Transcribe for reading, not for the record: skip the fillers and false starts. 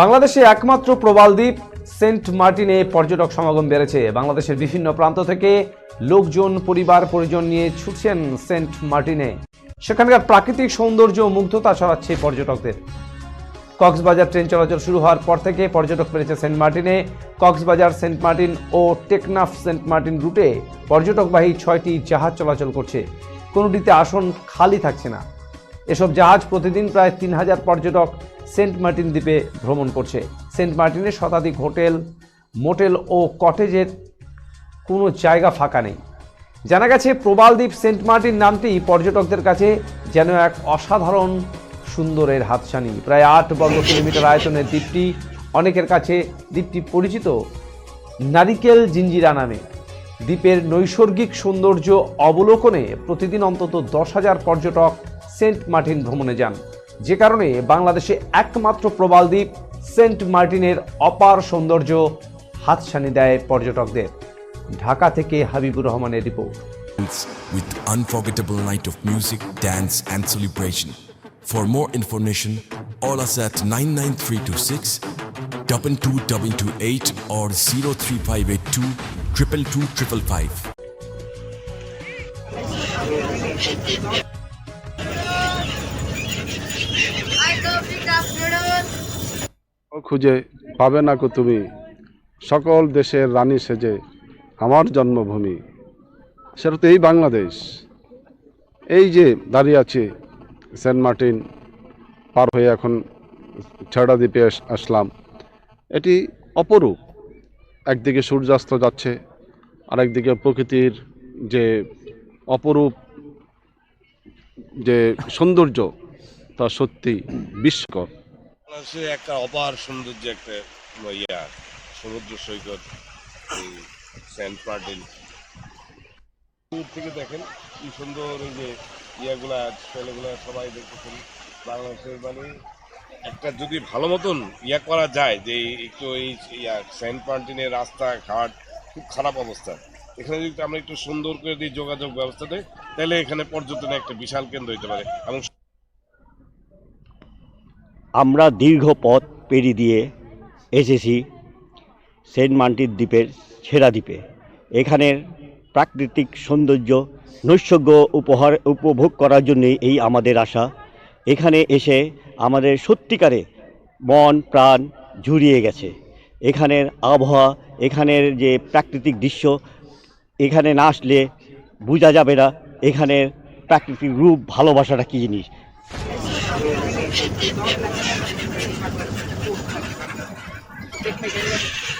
বাংলাদেশে একমাত্র প্রবাল দ্বীপ সেন্ট মার্টিনে পর্যটক সমাগম বেড়েছে। বাংলাদেশের বিভিন্ন প্রান্ত থেকে লোকজন পরিবার পরিজন নিয়ে ছুটছেন সেন্ট মার্টিনে। সেখানকার প্রাকৃতিক সৌন্দর্য ও মুগ্ধতা ছড়াচ্ছে পর্যটকদের। কক্সবাজার ট্রেন চলাচল শুরু হওয়ার পর থেকে পর্যটক পেরেছে সেন্ট মার্টিনে। কক্সবাজার সেন্ট মার্টিন ও টেকনাফ সেন্ট মার্টিন রুটে পর্যটকবাহী 6টি জাহাজ চলাচল করছে। কোনোটিতে আসন খালি থাকছে না। এসব জাহাজ প্রতিদিন প্রায় 3000 পর্যটক সেন্ট মার্টিন দ্বীপে ভ্রমণ করছে। সেন্ট মার্টিনে শতাধিক হোটেল, মোটেল ও কটেজের কোনো জায়গা ফাঁকা নেই। জানা গেছে প্রবাল দ্বীপ সেন্ট মার্টিন নামটি পর্যটকদের কাছে যেন এক অসাধারণ সুন্দরের হাতছানি। প্রায় 8 বর্গ কিলোমিটার আয়তনের দ্বীপটি, অনেকের কাছে দ্বীপটি পরিচিত নারিকেল জিঞ্জিরা নামে। দ্বীপের নৈসর্গিক সৌন্দর্য অবলোকনে প্রতিদিন অন্তত 10,000 পর্যটক সেন্ট মার্টিন ভ্রমণে যান, যে কারণে বাংলাদেশে একমাত্র প্রবাল দ্বীপ সেন্ট মার্টিনের অপার সৌন্দর্য হাতছানি দেয় পর্যটকদের। ঢাকা থেকে হাবিবুর রহমানের report. With unforgettable night of music, dance and celebration. For more information, call us at 99326 22228 or 03582 222 555. খুঁজে পাবে না কো তুমি, সকল দেশের রানী সেজে আমার জন্মভূমি। সেটা তো এই বাংলাদেশ। এই যে দাঁড়িয়ে আছে সেন্ট মার্টিন পার হয়ে এখন ছেড়া দ্বীপে আসলাম। এটি অপরূপ। একদিকে সূর্যাস্ত যাচ্ছে, আরেকদিকে প্রকৃতির যে অপরূপ যে সৌন্দর্য তা সত্যি বিস্ময়কর। একটা অপার সৌন্দর্য, একটা সমুদ্র সৈকত এই সেন্ট মার্টিন। দূর থেকে দেখেন কি সুন্দর এই যে ইয়াগুলা ছেলেগুলা সবাই দেখতেছেন। বাংলাদেশের মানে একটা যদি ভালো মতন করা যায় যে একটু এই সেন্ট মার্টিনের রাস্তাঘাট খুব খারাপ অবস্থা, এখানে যদি আমরা একটু সুন্দর করে দিই যোগাযোগ ব্যবস্থা দেয়, তাহলে এখানে পর্যটনে একটা বিশাল কেন্দ্র হতে পারে। এবং আমরা দীর্ঘ পথ পেরিয়ে দিয়ে এসেছি সেন্ট মার্টিন দ্বীপের ছেড়া দ্বীপে। এখানের প্রাকৃতিক সৌন্দর্য নৈসর্গ উপভোগ করার জন্যই এই আমাদের আশা। এখানে এসে আমাদের সত্যিকারে মন প্রাণ জুড়িয়ে গেছে। এখানের আবহাওয়া, এখানের যে প্রাকৃতিক দৃশ্য, এখানে না আসলে বোঝা যাবে না এখানের প্রাকৃতিক রূপ, ভালোবাসাটা কী জিনিস। Technically